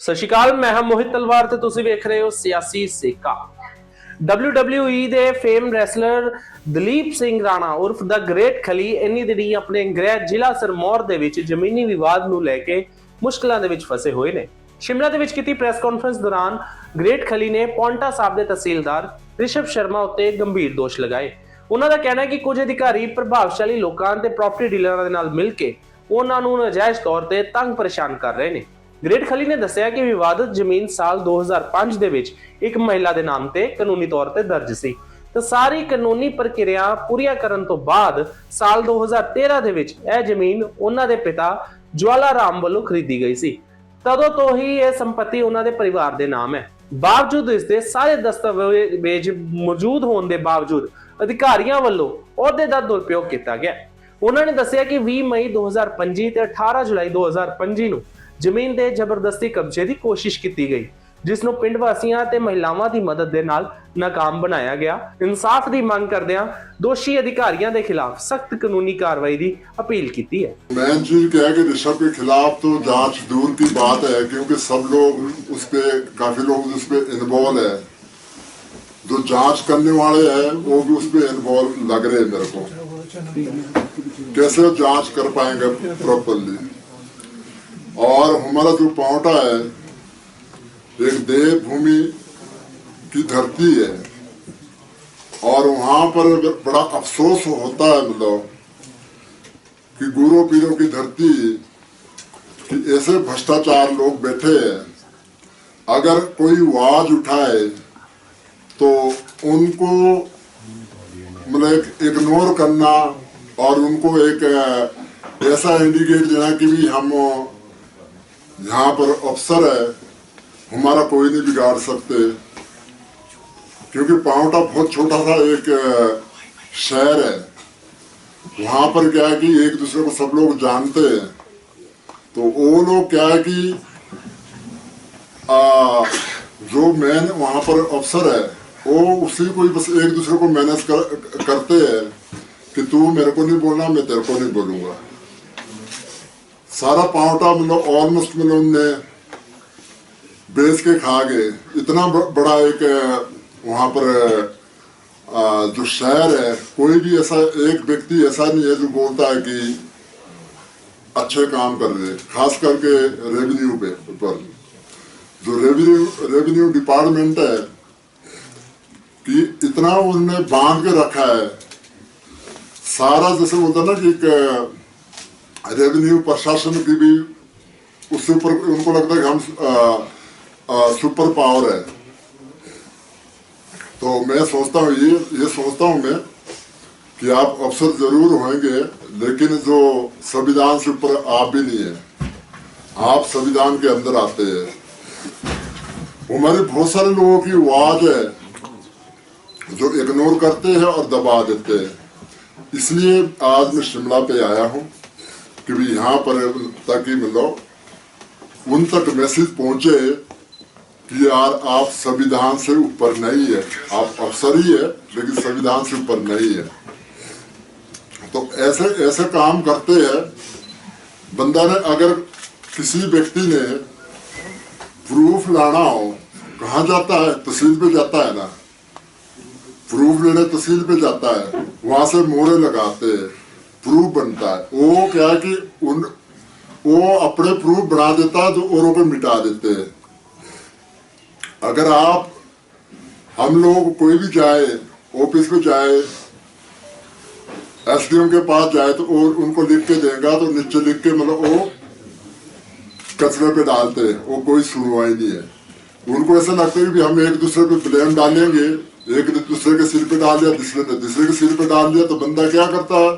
सत श्री अकाल, मैं हां मोहित तलवार ते तुसीं वेख रहे हो सियासी सेका। WWE ਦੇ ਫੇਮ ਰੈਸਲਰ ਦਲੀਪ ਸਿੰਘ ਰਾਣਾ ਉਰਫ ਦਾ ਗ੍ਰੇਟ ਖਲੀ ਇੰਨੀ ਦਿਨੀ ਆਪਣੇ ਗ੍ਰਹਿ ਜ਼ਿਲ੍ਹਾ ਸਰਮੌਰ ਦੇ ਵਿੱਚ ਜ਼ਮੀਨੀ ਵਿਵਾਦ ਨੂੰ ਲੈ ਕੇ ਮੁਸ਼ਕਲਾਂ ਦੇ ਵਿੱਚ ਫਸੇ ਹੋਏ ਨੇ। शिमला ਦੇ ਵਿੱਚ ਕੀਤੀ ਪ੍ਰੈਸ ਕਾਨਫਰੰਸ ਦੌਰਾਨ ਗ੍ਰੇਟ ਖਲੀ ਨੇ ਪੌਂਟਾ ਸਾਹਿਬ ਦੇ ਤਹਿਸੀਲਦਾਰ ਰਿਸ਼ਭ ਸ਼ਰਮਾ ਉੱਤੇ ਗੰਭੀਰ ਦੋਸ਼ ਲਗਾਏ। ਉਹਨਾਂ ਦਾ ਕਹਿਣਾ ਹੈ ਕਿ ਕੁਝ ਅਧਿਕਾਰੀ ਪ੍ਰਭਾਵਸ਼ਾਲੀ ਲੋਕਾਂ ਤੇ ਪ੍ਰਾਪਰਟੀ ਡੀਲਰਾਂ ਦੇ ਨਾਲ ਮਿਲ ਕੇ ਉਹਨਾਂ ਨੂੰ ਨਾਜਾਇਜ਼ ਤੌਰ ਤੇ ਤੰਗ ਪਰੇਸ਼ਾਨ ਕਰ ਰਹੇ ਨੇ। ਗ੍ਰੇਟ ਖਲੀ ਨੇ ਦੱਸਿਆ ਕਿ ਵਿਵਾਦਤ ਜ਼ਮੀਨ ਸਾਲ 2005 ਦੇ ਵਿੱਚ ਇੱਕ ਮਹਿਲਾ ਦੇ ਨਾਮ ਤੇ ਕਾਨੂੰਨੀ ਤੌਰ ਤੇ ਦਰਜ ਸੀ ਤੇ ਸਾਰੀ ਕਾਨੂੰਨੀ ਪ੍ਰਕਿਰਿਆ ਪੂਰੀਆਂ ਕਰਨ ਤੋਂ ਬਾਅਦ ਸਾਲ 2013 ਦੇ ਵਿੱਚ ਇਹ ਜ਼ਮੀਨ ਉਹਨਾਂ ਦੇ ਪਿਤਾ ਜਵਾਲਾ ਰਾਮ ਵੱਲੋਂ ਖਰੀਦੀ ਗਈ ਸੀ। ਤਦੋਂ ਤੋਂ ਹੀ ਇਹ ਸੰਪਤੀ ਉਹਨਾਂ ਦੇ ਪਰਿਵਾਰ ਦੇ ਨਾਮ ਹੈ। ਬਾਵਜੂਦ ਇਸ ਦੇ ਸਾਰੇ ਦਸਤਾਵੇਜ਼ ਮੌਜੂਦ ਹੋਣ ਦੇ ਬਾਵਜੂਦ ਅਧਿਕਾਰੀਆਂ ਵੱਲੋਂ ਅਹੁਦੇ ਦਾ ਦੁਰਉਪਯੋਗ ਕੀਤਾ ਗਿਆ। ਉਹਨਾਂ ਨੇ ਦੱਸਿਆ ਕਿ 20 ਮਈ 2025 ਤੇ 18 ਜੁਲਾਈ 2025 ਨੂੰ ਜ਼ਮੀਨ ਦੇ ਜ਼ਬਰਦਸਤੀ ਕਬਜ਼ੇ ਦੀ ਕੋਸ਼ਿਸ਼ ਕੀਤੀ ਗਈ, ਜਿਸ ਨੂੰ ਪਿੰਡ ਵਾਸੀਆਂ ਤੇ ਮਹਿਲਾਵਾਂ ਦੀ ਮਦਦ ਦੇ ਨਾਲ ਨਾਕਾਮ ਬਣਾਇਆ ਗਿਆ। ਇਨਸਾਫ ਦੀ ਮੰਗ ਕਰਦਿਆਂ ਦੋਸ਼ੀ ਅਧਿਕਾਰੀਆਂ ਦੇ ਖਿਲਾਫ ਸਖਤ ਕਾਨੂੰਨੀ कार्रवाई की अपील की है। मेन चीज क्या है कि ऋषभ के खिलाफ तो जांच दूर की बात है, क्योंकि सब लोग उस पे काफी लोग उस पे इन्वॉल्व है। जो जांच करने वाले हैं वो भी उस पे इन्वॉल्व लग रहे हैं मेरे को। कैसे जांच कर पाएंगे प्रॉपरली। और हमारा जो पौंटा है एक देवभूमि की धरती है और वहां पर बड़ा अफसोस होता है, मतलब कि गुरु पीरों की धरती कि ऐसे भ्रष्टाचार लोग बैठे हैं। अगर कोई आवाज उठाए तो उनको मतलब इग्नोर करना और उनको एक ऐसा इंडिकेट देना कि भी हम यहाँ पर अफसर है, हमारा कोई नहीं बिगाड़ सकते। क्योंकि पावटा बहुत छोटा सा एक शहर है, वहां पर क्या है कि एक दूसरे को सब लोग जानते हैं। तो वो लोग क्या है कि जो मेन वहां पर अफसर है वो उसी को बस एक दूसरे को मैनेज करते हैं कि तू मेरे को नहीं बोलना, मैं तेरे को नहीं बोलूंगा। सारा पावटा मतलब ऑलमोस्ट मतलब उनने बेच के खा गए। इतना बड़ा एक वहां पर जो शहर है, कोई भी ऐसा एक व्यक्ति ऐसा नहीं है जो बोलता है कि अच्छे काम कर रहे। खास करके रेवेन्यू पर जो रेवेन्यू डिपार्टमेंट है कि इतना उन्होंने बांध के रखा है सारा, जैसे बोलता ना कि रेवेन्यू प्रशासन की भी उससे ऊपर उनको लगता है कि हम सुपर पावर है। तो मैं सोचता हूँ ये सोचता हूँ मैं कि आप अफसर जरूर होंगे, लेकिन जो संविधान से ऊपर आप भी नहीं है। आप संविधान के अंदर आते हैं। हमारे बहुत सारे लोगों की आवाज है जो इग्नोर करते हैं और दबा देते हैं। इसलिए आज मैं शिमला पे आया हूँ कि भी यहाँ पर ताकि मतलब उन तक मैसेज पहुँचे कि यार आप संविधान से ऊपर नहीं है, आप अफसर ही है लेकिन संविधान से ऊपर नहीं है। तो ऐसे ऐसे काम करते हैं। बंदा ने अगर किसी व्यक्ति ने प्रूफ लाना हो, कहाँ जाता है? तहसील पे जाता है ना, प्रूफ लेने तहसील पे जाता है, वहां से मोहरे लगाते हैं, प्रूफ बनता है। वो क्या है कि वो अपने प्रूफ बना देता है तो औरों पे मिटा देते हैं। अगर आप हम लोग कोई भी जाए, ऑफिस पे जाए, एसडीएम के पास जाए तो और उनको लिख के देगा तो नीचे लिख के मतलब वो कचरे पे डालते हैं, वो कोई सुनवाई नहीं है। उनको ऐसा लगता है कि हम एक दूसरे पे ब्लेम डालेंगे, एक दूसरे के सिर पे डाल दिया, दूसरे ने दूसरे के सिर पे डाल दिया, तो बंदा क्या करता है?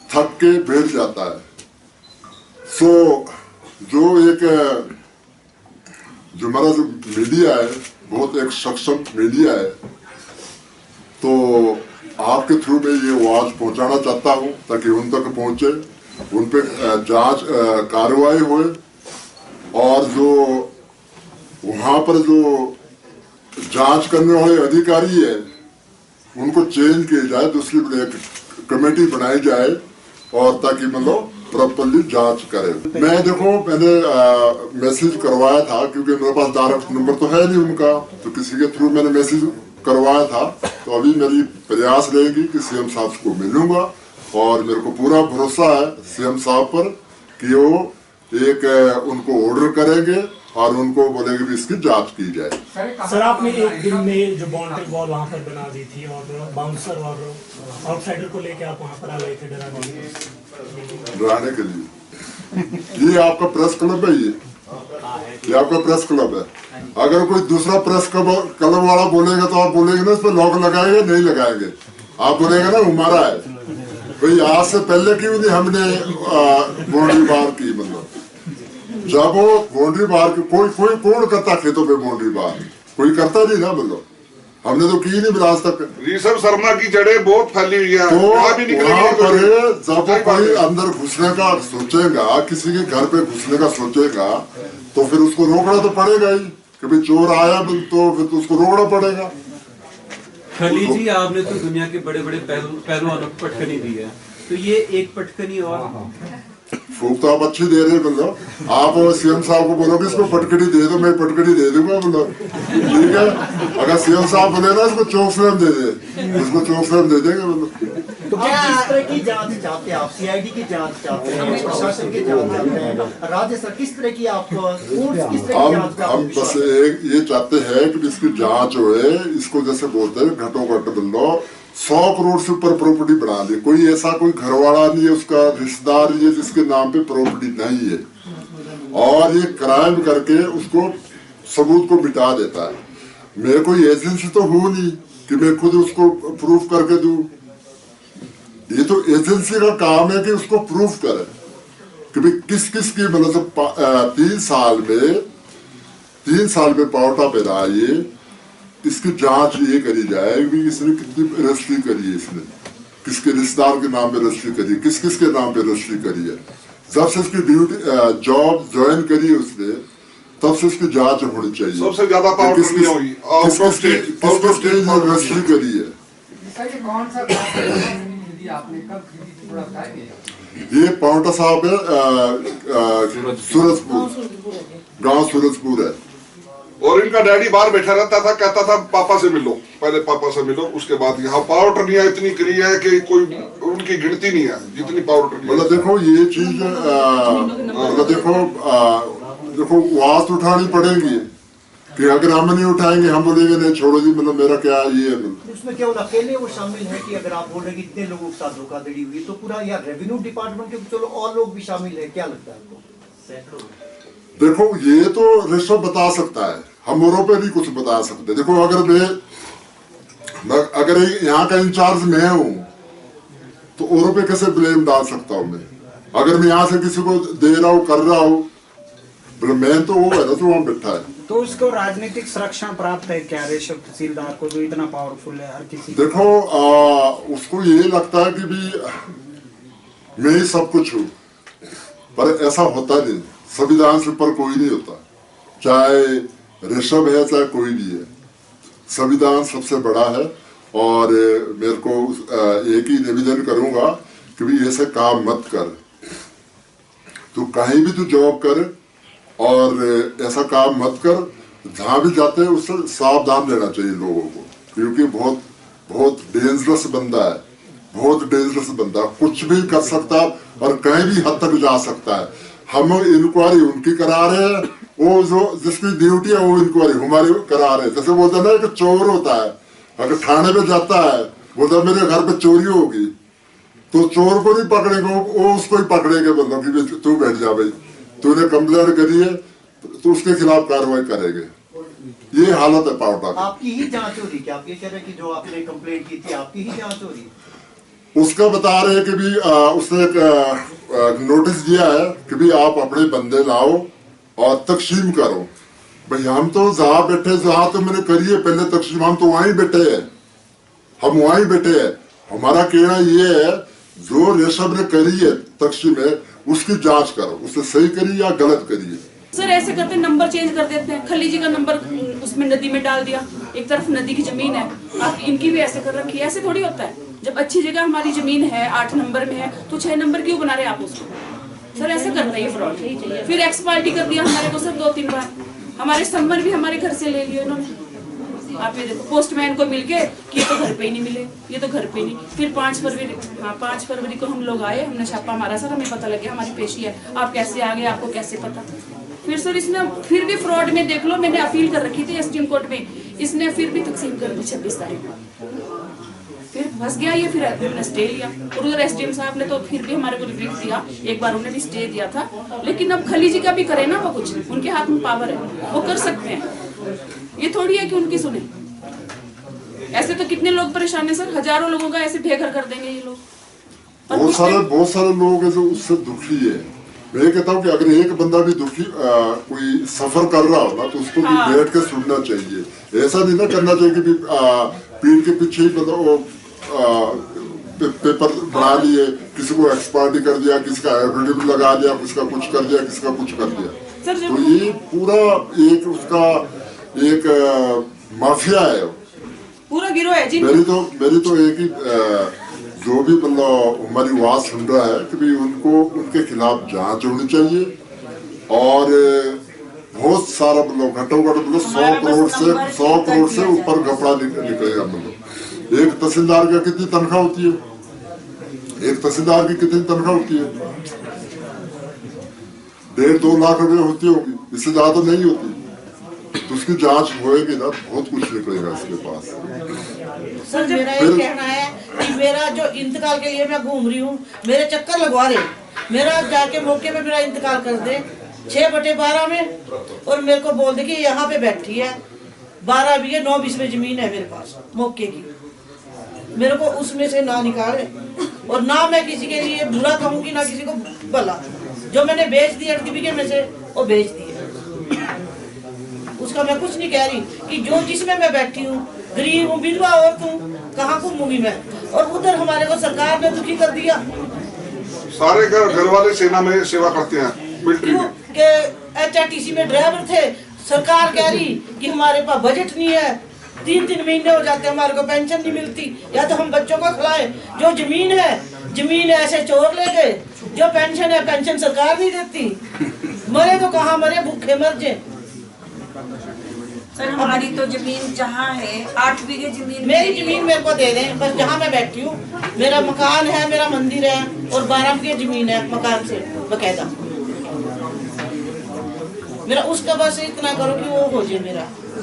थक के बैठ जाता है। सो जो एक जो हमारा जो मीडिया है बहुत एक सक्षम मीडिया है, तो आपके थ्रू में ये आवाज पहुंचाना चाहता हूं ताकि उन तक पहुंचे, उन पे जांच कार्रवाई होए और जो वहां पर जो जांच करने वाले अधिकारी है उनको चेंज किया जाए, दूसरी एक कमेटी बनाई जाए और ताकि मतलब प्रॉपरली जांच करें। मैं देखो मैंने मैसेज करवाया था, क्योंकि मेरे पास डायरेक्ट नंबर तो है नहीं उनका, तो किसी के थ्रू मैंने मैसेज करवाया था। तो अभी मेरी प्रयास रहेगी कि सीएम साहब को मिलूंगा, और मेरे को पूरा भरोसा है सीएम साहब पर कि वो एक उनको ऑर्डर करेंगे और उनको बोलेंगे कि इसकी जांच की जाए। सर आपने एक दिन में जो बाउंड्री वॉल वहाँ पर बना दी थी और बाउंसर और आउटसाइडर को लेकर आप वहाँ पर आ गए थे डराने के लिए। ये आपका प्रेस क्लब है, ये आपका प्रेस क्लब है। अगर कोई दूसरा प्रेस क्लब वाला बोलेगा तो आप बोलेंगे ना इस पर लॉक लगाएंगे, नहीं लगाएंगे। आप बोलेंगे ना हमारा है भाई, आज से पहले क्यों नहीं हमने बाउंड्री बार की। मतलब जब वो बाउंड्री बार की कोई कौन करता खेतों पे बाउंड्री बार, कोई करता नहीं ना। मतलब हमने तो की नहीं आज तक। ऋषभ शर्मा की जड़ें बहुत फैली हुई है, तो वहाँ भी वहाँ पर निकलेंगे जब कोई अंदर घुसने का सोचेगा, किसी के घर पे घुसने का सोचेगा, तो फिर उसको रोकना तो पड़ेगा ही। कभी चोर आया तो फिर तो उसको रोकना पड़ेगा। खली जी, आपने तो दुनिया के बड़े बड़े पहलवानों को पटकनी दी है, तो ये एक पटकनी और फूक तो आप अच्छी दे रहे हैं। मतलब आप सीएम साहब को बोलोगे इसको पटकड़ी दे दो, मैं पटकड़ी दे दूंगा। मतलब ठीक है, अगर सीएम साहब बोले ना इसको चौक स्लैम दे दे, इसको चौक स्लैम दे देंगे। मतलब तो क्या किस तरह की जांच चाहते हैं आप? सीआईडी की जांच चाहते हैं, प्रशासन की जांच चाहते हैं, राज्य सरकार किस तरह की आप किस तरह की जांच हम बस एक ये चाहते हैं कि इसकी जांच हो, इसको जैसे बोलते हैं घटोघट बल्लो 100 करोड़ से ऊपर प्रॉपर्टी बना ली। कोई ऐसा कोई घरवाला नहीं है, उसका रिश्तेदार नहीं है जिसके नाम पे प्रॉपर्टी नहीं है, और ये क्राइम करके उसको सबूत को मिटा देता है। मेरे कोई एजेंसी तो हो नहीं कि मैं खुद उसको प्रूफ करके दूं। ये तो एजेंसी का काम है कि उसको प्रूफ करे कि भाई किस किस की मतलब 3 साल में पावटा पे रहा। ये इसकी जांच ये करी जाए कि इसने कितनी रजिस्ट्री करी है, इसने किसके रिश्तेदार के नाम पे रजिस्ट्री करी है, किस किस के नाम पे रजिस्ट्री करी है। जब से इसकी ड्यूटी जॉब ज्वाइन करी है उसने, तब से इसकी जांच होनी चाहिए। सबसे ज्यादा पावर किस रजिस्ट्री करी है। कौन सा आपने कब खरीदी थोड़ा बताएंगे? ये पावटा साहब है, सूरजपुर गांव सूरजपुर है। और इनका डैडी बाहर बैठा रहता था, कहता था पापा से मिलो, पहले पापा से मिलो, उसके बाद यहाँ पावर ट्रनिया इतनी करी है कि कोई उनकी गिनती नहीं है जितनी पावर ट्रनिया। मतलब देखो ये चीज मतलब देखो आवाज उठानी पड़ेगी कि अगर हम नहीं उठाएंगे, हम बोलेंगे नहीं छोड़ो जी, मतलब मेरा क्या ये है। उसमें केवल अकेले वो शामिल है कि अगर आप बोल रहे हैं कि इतने लोगों के साथ धोखाधड़ी हुई, तो पूरा या रेवेन्यू डिपार्टमेंट के चलो और लोग भी शामिल है, क्या लगता है आपको? देखो ये तो ऋषभ बता सकता है, हम औरों पे नहीं कुछ बता सकते। देखो अगर यहाँ का इंचार्ज मैं हूँ तो औरों पे कैसे ब्लेम डाल सकता हूँ मैं? अगर मैं यहाँ से किसी को दे रहा हूँ, कर रहा हूँ, मैं तो वो है ना जो वहाँ बैठा है। तो उसको राजनीतिक संरक्षण प्राप्त है क्या ऋषभ तहसीलदार को, जो इतना पावरफुल है हर किसी? देखो उसको ये लगता है कि भी मैं ही सब कुछ हूँ, पर ऐसा होता नहीं। संविधान से ऊपर कोई नहीं होता, चाहे ऋषभ है चाहे कोई भी है। संविधान सबसे बड़ा है, और मेरे को एक ही निवेदन करूंगा कि भी ऐसे काम मत कर। तू कहीं भी तू जॉब कर और ऐसा काम मत कर। जहां भी जाते हैं उससे सावधान रहना चाहिए लोगों को, क्योंकि बहुत बहुत डेंजरस बंदा है, बहुत डेंजरस बंदा, कुछ भी कर सकता और कहीं भी हद तक जा सकता है। हम इंक्वायरी उनकी करा रहे हैं, वो जो जिसकी ड्यूटी है वो इंक्वायरी हमारी करा रहे हैं। जैसे बोलते हैं ना कि चोर होता है, अगर थाने में जाता है, बोलता मेरे घर पे चोरी होगी, तो चोर को नहीं पकड़ेंगे, वो उसको ही पकड़ेंगे। मतलब कि तू बैठ जा भाई, तूने कंप्लेंट करी है तो उसके खिलाफ कार्रवाई करेंगे। ये हालत है पावटा की। आपकी ही जांच हो रही क्या? आप ये कह रहे हैं कि जो आपने कंप्लेंट की थी आपकी ही जांच हो रही है? उसका बता रहे हैं कि भी उसने एक नोटिस दिया है कि भी आप अपने बंदे लाओ और तकसीम करो। भाई हम तो जहाँ बैठे, जहाँ तो मैंने करी है पहले तकसीम, हम तो वहीं बैठे हैं, हम वहीं बैठे हैं। हमारा कहना ये है जो ऋषभ ने करी है तकसीम है, उसकी जांच करो, उसने सही करी या गलत करी है। सर ऐसे करते नंबर चेंज कर देते हैं, खली जी का नंबर उसमें नदी में डाल दिया, एक तरफ नदी की जमीन है, आप इनकी भी ऐसे कर रखी है। ऐसे थोड़ी होता है। जब अच्छी जगह हमारी जमीन है 8 नंबर में है तो 6 नंबर क्यों बना रहे आप उसको? सर ऐसे करना ही फ्रॉड। फिर एक्स पार्टी कर दिया हमारे को सर 2-3 बार। हमारे सम्मन भी हमारे घर से ले लिए उन्होंने। आप ये देखो, पोस्टमैन को मिलके कि ये तो घर पे ही नहीं मिले, ये तो घर पे नहीं। फिर 5 फरवरी को हम लोग आए, हमने छापा मारा सर, हमें पता लग गया हमारी पेशी है। आप कैसे आ गए, आपको कैसे पता? फिर सर इसने फिर भी फ्रॉड में देख लो, मैंने अपील कर रखी थी एसडीएम कोर्ट में, इसने फिर भी तकसीम कर दी 26 तारीख को। फिर फंस गया ये, फिर हमने स्टे लिया। और उधर एसडीएम साहब ने तो फिर भी हमारे को रिलीफ दिया, एक बार उन्हें भी स्टे दिया था। लेकिन अब खलीजी का भी करे ना वो, कुछ उनके हाथ में पावर है, वो कर सकते हैं। ये थोड़ी है कि उनकी सुने। ऐसे तो कितने लोग परेशान है सर, हजारों लोगों का ऐसे बेघर कर देंगे ये लोग। बहुत सारे लोग हैं जो उससे दुखी है। मैं कहता हूँ कि अगर एक बंदा भी दुखी कोई सफर कर रहा हो ना, तो उसको भी बैठ के सुनना चाहिए। ऐसा नहीं ना करना चाहिए कि पीठ के पीछे ही मतलब पेपर बना लिए, किसी को एक्सपार्टी कर दिया, किसी का एफिडेविट लगा दिया, किसका कुछ कर दिया, किसका कुछ कर दिया। तो ये पूरा एक उसका एक माफिया है, पूरा गिरोह है जी। मेरी तो एक ही जो भी मतलब हमारी आवाज सुन रहा है कि भाई उनको उनके खिलाफ जांच होनी चाहिए। और बहुत सारा मतलब घटों घट मतलब 100 करोड़ से ऊपर कपड़ा निकलेगा। मतलब एक तहसीलदार का कितनी तनख्वाह होती है, एक तहसीलदार की कितनी तनख्वाह होती है? 1.5-2 लाख रुपए होती होगी, इससे ज्यादा तो नहीं होती। तो उसकी जांच होएगी ना, बहुत कुछ निकलेगा इसके पास। सर मेरा ये कहना है कि मेरा जो इंतकाल के लिए मैं घूम रही हूँ, मेरे चक्कर लगवा रहे, मेरा जाके मौके पे मेरा इंतकाल कर दे 6/12 में, और मेरे को बोल दे कि यहाँ पे बैठी है 12 बीघे 9 बीस में जमीन है मेरे पास मौके की, मेरे को उसमें से ना निकाले। और ना मैं किसी के लिए बुरा कहूँगी ना किसी को भला। जो मैंने बेच दिया 8 बीघे में से वो बेच दिए, उसका मैं कुछ नहीं कह रही कि जो जिसमें मैं बैठी हूँ, गरीब हूँ, विधवा औरत हूँ, कहाँ घूमूंगी मैं? और उधर हमारे को सरकार ने दुखी कर दिया। सारे घर वाले सेना में सेवा करते हैं, मिलिट्री में। HRTC में ड्राइवर थे, सरकार कह रही कि हमारे पास बजट नहीं है, 3-3 महीने हो जाते हमारे को पेंशन नहीं मिलती, या तो हम बच्चों को खिलाए। जो जमीन ऐसे चोर ले गए, जो पेंशन है पेंशन सरकार नहीं देती। मरे तो कहाँ मरे, भूखे मर जाए। सर हमारी तो जमीन जहाँ है 8 बीघे जमीन, मेरी जमीन मेरे को दे दें बस, जहाँ मैं बैठी हूँ। मेरा मकान है, मेरा मंदिर है, और 12 बीघे जमीन है मकान से बकायदा। मेरा उसका बस इतना करो कि वो हो जाए मेरा।